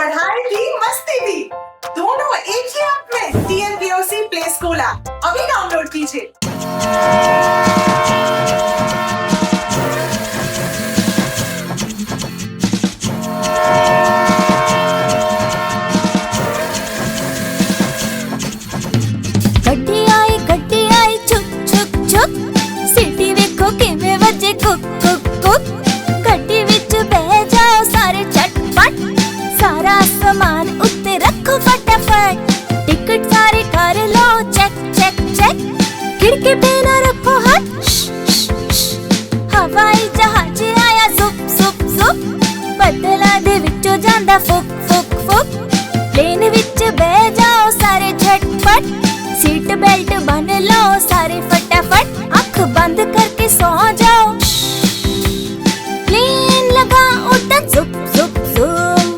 पढ़ाई भी मस्ती भी दोनों एक ही ऐप में। TNPOC प्ले स्कूल ऐप अभी डाउनलोड कीजिए। गड्डी आई छुक छुक छुक सीटी वेखो किवें वजे कुक कुक कुक। गड्डी विच बह जाओ सारे झटपट, सारा सामान उत्ते रखो फटाफट। टिकट सारे कर लो चेक चेक चेक, खिड़की पे ना रखो हाथ। हवाई जहाज आया जुप जुप जुप, बदला दे विचों जांदा फुक फुक फुक। प्लेन विच बह जाओ सारे झटपट, सीट बेल्ट बन लो सारे फटाफट। आँख बंद करके सो जाओ, प्लेन लगा उड़ता जुप जुप जुप।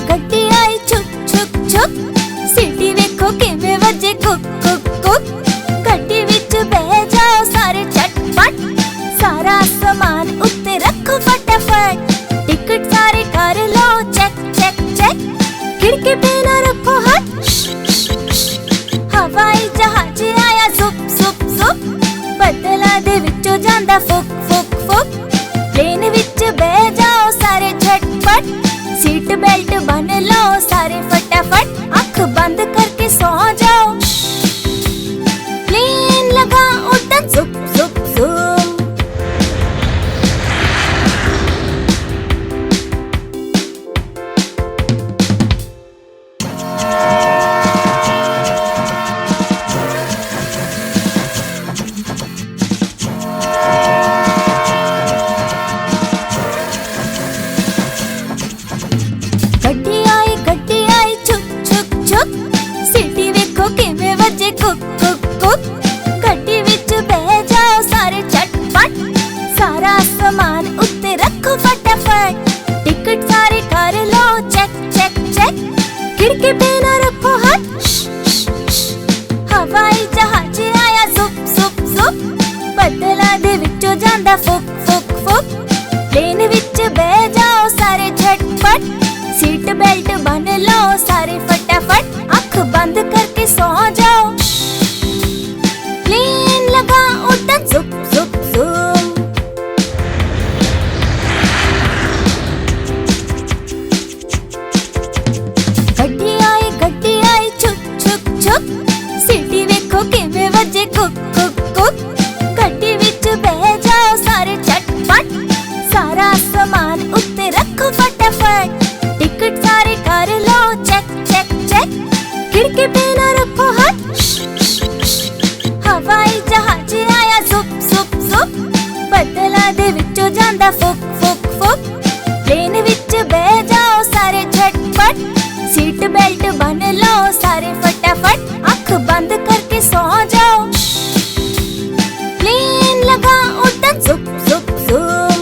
गड्डी आई छुक छुक छुक सीटी वेखो किवें वजे कुक कुक कुक। गड्डी विच बह जाओ सारे झटपट, सारा सामान उत्ते रखो फटाफट। टिकट सारे कर लो चेक चेक चेक, खिड़की पे ना रखो हाथ। हवाई जहाज आया जुप जुप जुप, बदला दे विचों जांदा फुक फुक फुक। प्लेन विच बह जाओ सारे झटपट, सीट बेल्ट बन लो सारे फटाफट। आँख बंद करके सो जाओ, प्लेन लगा उड़ता जुप जुप जुप। गड्डी आई छुक छुक छुक सीटी वेखो किवें वजे कुक कुक कुक। गड्डी विच बह जाओ सारे झटपट, सारा सामान उत्ते रखो फटाफट। टिकट सारे कर लो चेक चेक चेक, खिड़की पे ना रखो हाथ। हवाई जहाज आया जुप जुप जुप, बदला दे विचों जांदा फुक फुक फुक। प्लेन विच बह जाओ सारे झटपट, सीट बेल्ट बन लो सारे फटाफट। आँख बंद करके सो जाओ, प्लेन लगा उड़ता जुप जुप जुप। गड्डी आई छुक छुक छुक सीटी वेखो किवें वजे कुक कुक कुक। गड्डी विच बह जाओ सारे झटपट, सारा सामान उत्ते रखो फटाफट। टिकट सारे कर लो चेक चेक चेक, खिड़की पे ना रखो हाथ। हवाई जहाज आया जुप जुप जुप, बदला दे विचों जांदा फुक फुक फुक। प्लेन विच बह जाओ सारे झटपट, सीट बेल्ट बन लो सारे फटाफट। आँख बंद करके सो जाओ, प्लेन लगा उड़ता जुप जुप जुप।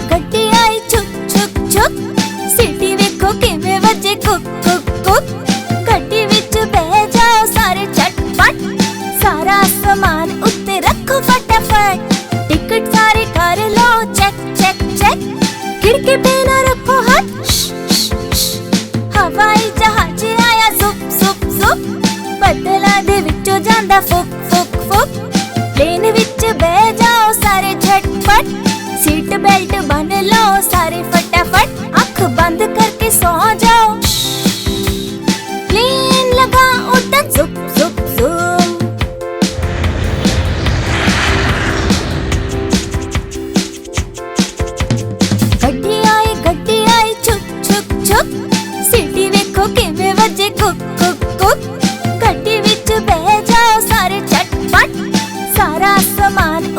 गड्डी आई छुक छुक छुक सीटी वेखो किवें वजे कुक कुक कुक। गड्डी विच बह जाओ सारे झटपट, सारा सामान उत्ते रखो फटाफट। टिकट सारे कर लो चेक चेक चेक, खिड़की पे ना रखो हाथ। हवाई जहाज आया जुप जुप जुप, बदला दे विचों जांदा फुक फुक फुक। प्लेन विच बह जाओ सारे झटपट, सीट बेल्ट बन लो सारे फटाफट। आँख बंद करके सो जाओ, प्लेन लगा उड़ता जुप जुप जुप। गड्डी आई छुक छुक छुक सीटी वेखो किवें वजे कुक कुक कुक। गड्डी विच बह जाओ सारे झटपट, सारा सामान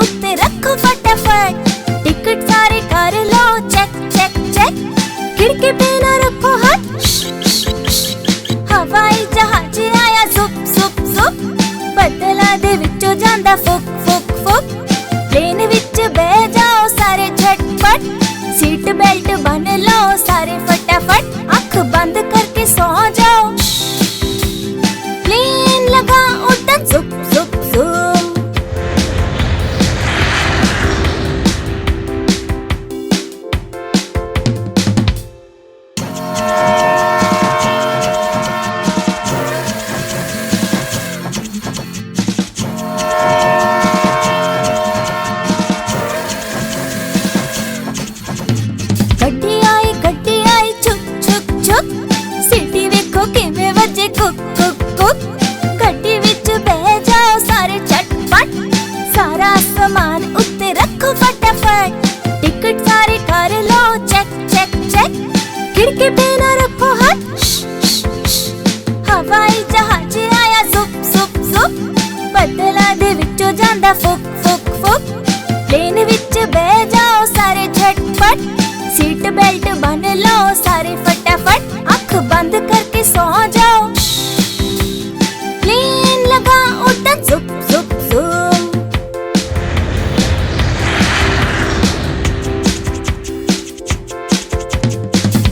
करके सो जाओ। प्लेन लगा उड़न जुप जुप जुप। गड्डी आई छुक छुक छुक। सीटी वेखो किवें वजे कुक कुक कुक। गड्डी विच बह जाओ सारे झटपट। सारा सामान उत्ते रखो फटाफट। टिकट सारे कर लो चेक चेक चेक। खिड़की पे ना रखो हाथ। हवाई जहाज आया जुप जुप जुप। बदला दे विचों जांदा फुक फुक फुक। प्लेन विच बह जाओ सारे झटपट। सीट बेल्ट बन लो सारे फटाफट। आँख बंद करके सो जाओ। प्लेन लगा उड़न जुप जुप जुप।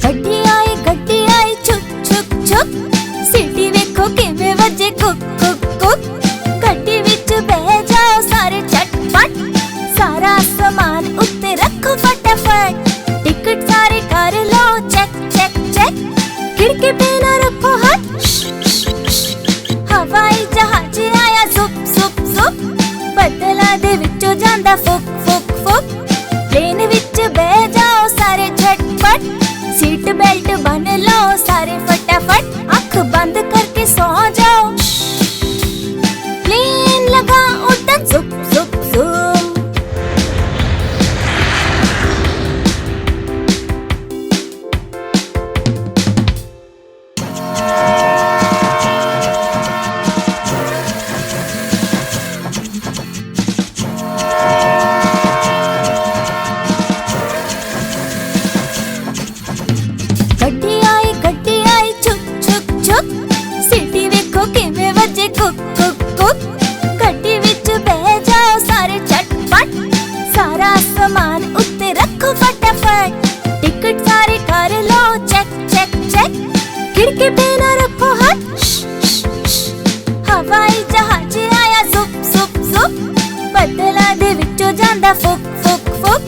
गड्डी आई छुक छुक छुक। सीटी वेखो किवें वजे कुक कुक कुक। गड्डी विच बह जाओ सारे झटपट। सारा सामान उत्ते रखो फटाफट। टिकट सारे कर लो चेक चेक चेक। खिड़की पे ना रखो हाथ। हवाई जहाज आया जुप जुप जुप। बदला दे विचों जांदा फुक फुक फुक। प्लेन विच बह जाओ सारे झटपट। सीट बेल्ट बन लो सारे फटाफट। आँख बंद करके सो जाओ। प्लेन लगा उड़न जुप जुप जुप। गड्डी आई छुक छुक छुक। सीटी वेखो किवें वजे कुक कुक कुक। गड्डी विच बह जाओ सारे झटपट। सारा सामान उत्ते रखो फटाफट। टिकट सारे कर लो चेक चेक चेक। खिड़की पे ना रखो हाथ। हवाई जहाज आया जुप जुप जुप। बदला दे विचों जांदा फुक फुक फुक।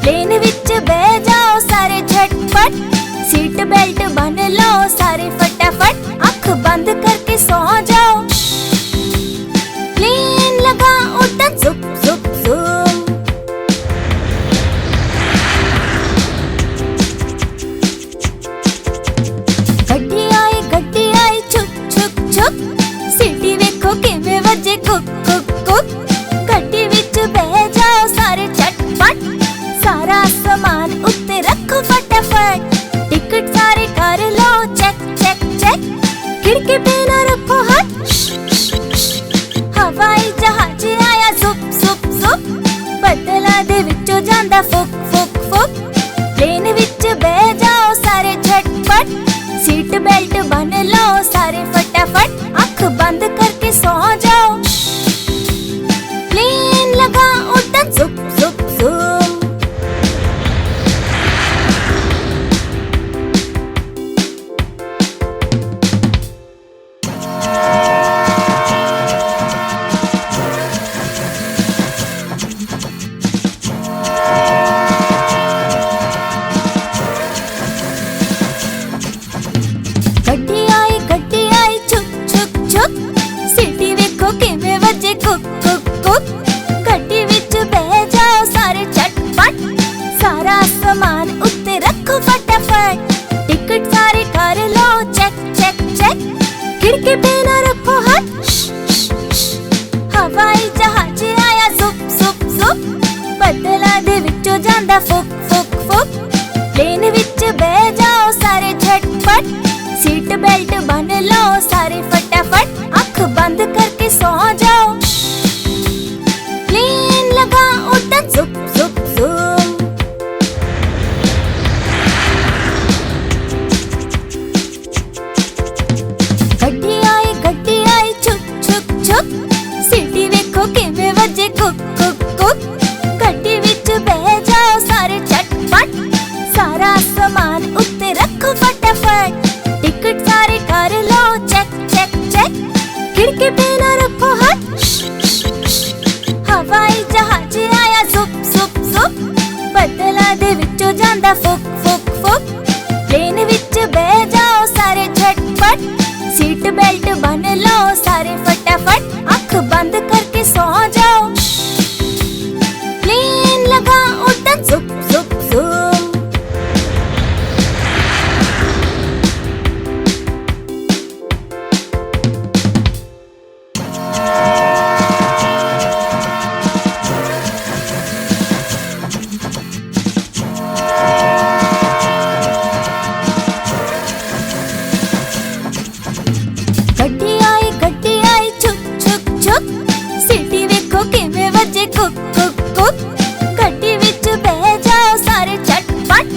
प्लेन विच बह जाओ सारे झटपट। सीट बेल्ट बन लो सारे फटाफट। आँख बंद करके सो जाओ। प्लेन लगा उड़न जुप जुप जुप। गड्डी आई छुक छुक छुक। सीटी वेखो किवें वजे कुक कुक कुक। गड्डी विच बह जाओ सारे झटपट। सारा सामान उत्ते रखो फटाफट। टिकट सारे कर लो चेक चेक चेक। खिड़की पे ना रखो हाथ। हवाई जहाज आया जुप जुप जुप। बदला दे विचों जांदा फुक फुक फुक। प्लेन विच बह जाओ सारे झटपट। सीट बेल्ट बन लो सारे फटाफट। आँख बंद करके सो जाओ। प्लेन लगा उड़न जुप जुप जुप। गड्डी आई छुक छुक छुक। सीटी वेखो किवें वजे कुक कुक कुक। गड्डी विच बह जाओ सारे झटपट। सारा सामान उत्ते रखो फटाफट। टिकट सारे कर लो चेक चेक चेक। खिड़की पे ना रखो हाथ। हवाई जहाज आया जुप जुप जुप। बदला दे विचों जांदा फुक फुक फुक। प्लेन विच बह जाओ सारे झटपट। सीट बेल्ट बन लो सारे फटाफट। आँख बंद करके सो जाओ। प्लेन लगा उड़न जुप जुप जुप। गड्डी आई छुक छुक छुक। सीटी वेखो किवें वजे कुक कुक कुक। गड्डी विच बह जाओ सारे झटपट। सारा सामान उत्ते रखो फटाफट। टिकट खिड़की पे ना रखो हाथ। हवाई जहाज आया zup zup zup, बदला दे विचों जांदा फुक फुक फुक। प्लेन विच बह जाओ सारे झटपट, सीट बेल्ट बन लो सारे फटाफट। अख बंद करके सो जाओ, प्लेन लगा उड़न zup zup zup। गड्डी आई छुक छुक छुक, सीटी वेखो किवें वजे कुक कुक कुक। गड्डी विच बह जाओ सारे झटपट,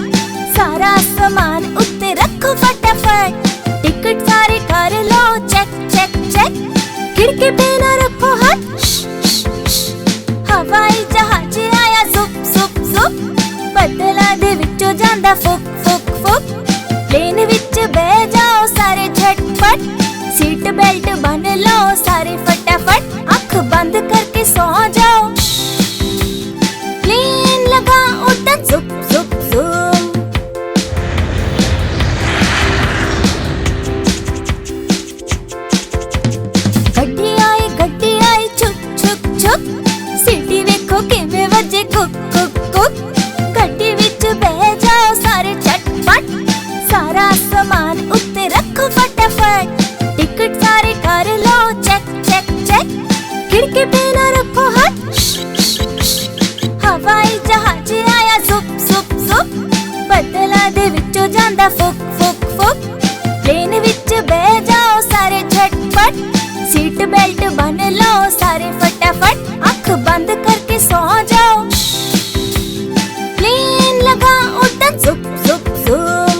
सारा सामान उत्ते रखो फटाफट। टिकट सारे कर लो चेक चेक चेक, खिड़की पे ना रखो हाथ। हवाई जहाज आया zup zup zup, बदला दे विचों जांदा फुक फुक फुक। प्लेन विच बह जाओ सारे झटपट, सीट बेल्ट बन लो सारे फटाफट। अख बंद करके सो जाओ, प्लेन लगा उड़न zup zup zup। गड्डी आई छुक छुक छुक, सीटी वेखो किवें वजे कुक कुक कुक। गड्डी विच बह जाओ सारे झटपट, सारा सामान उत्ते रखो फटाफट। टिकट सारे कर लो चेक चेक चेक, खिड़की पे ना रखो हाथ। हवाई जहाज आया zup zup zup, बदला दे विचों जांदा फुक फुक फुक। प्लेन विच बह जाओ सारे झटपट, सीट बेल्ट बन लो सारे फटाफट। अख बंद करके सो जाओ, प्लेन लगा उड़न zup zup zup।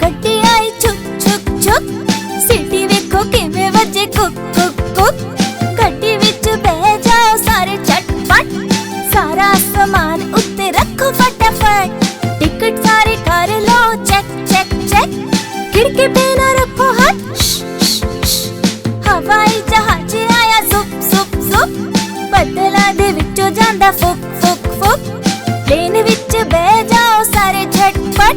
गड्डी आई छुक छुक छुक, सीटी वेखो किवें वजे कुक कुक कुक। गड्डी विच बह जाओ सारे झटपट, सारा सामान उत्ते रखो फटाफट। टिकट सारे कर लो चेक चेक चेक, खिड़की पे ना रखो हाथ। हवाई जहाज आया zup zup zup, बदला दे विचों जांदा फुक फुक फुक। प्लेन विच बह जाओ सारे झटपट,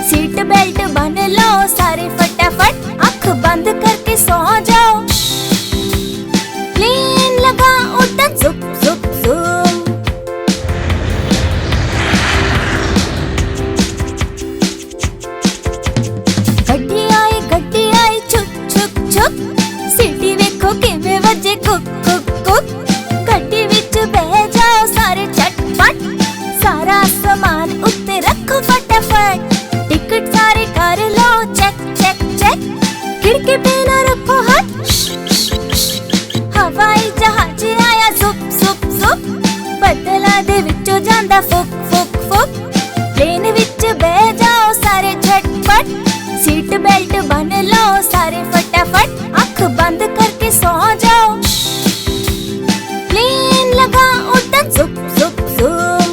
सीट बेल्ट बन लो सारे फटाफट। अख बंद करके सो जाओ, प्लेन लगा उड़न zup zup zup। गड्डी आई छुक छुक छुक, सीटी वेखो किवें वजे कुक कुक कुक। गड्डी विच बह जाओ सारे झटपट, सारा सामान उत्ते रखो फटाफट। टिकट सारे कर लो चेक चेक चेक, खिड़की पे ना रखो हाथ। हवाई जहाज आया zup zup zup, बदला दे विचों जांदा फुक फुक फुक। प्लेन विच बह जाओ सारे झटपट, सीट बेल्ट बन लो सारे फटाफट। अख बंद करके सो जाओ, प्लेन लगा उड़न zup zup zup।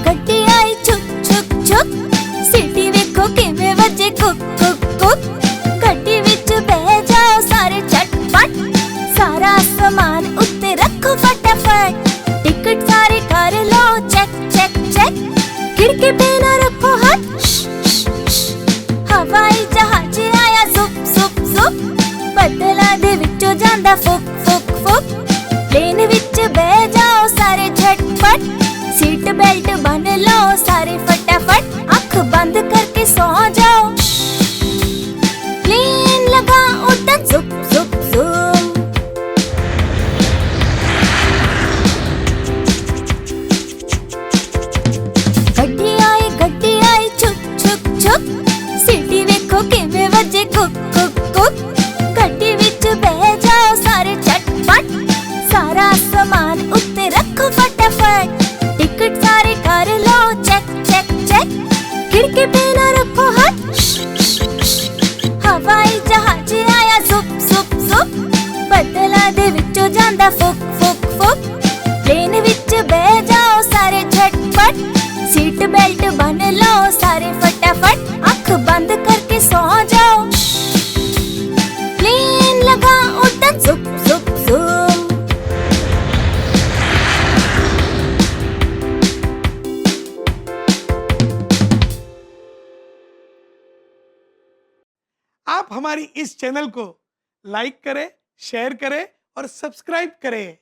गड्डी आई छुक छुक छुक, सीटी वेखो किवें वजे कुक कुक कुक। गड्डी विच बह जाओ सारे झटपट, सारा सामान उत्ते रखो फटाफट। टिकट सारे कर लो चेक चेक चेक, खिड़की पे ना रखो हाथ। हवाई जहाज आया zup zup zup, बदला दे विचों जांदा फुक फुक फुक। प्लेन विच बह जाओ सारे झटपट, सीट बेल्ट बन लो सारे फटाफट। अख बंद करके सो जाओ, प्लेन लगा उड़न zup zup zup। फुक फुक फुक प्लेन विच बह जाओ सारे झटपट सीट बेल्ट बन लो सारे फटाफट अख बंद करके सो जाओ प्लेन लगा उड़न जुक जुक जुम आप हमारी इस चैनल को लाइक करें, शेयर करें और सब्सक्राइब करें।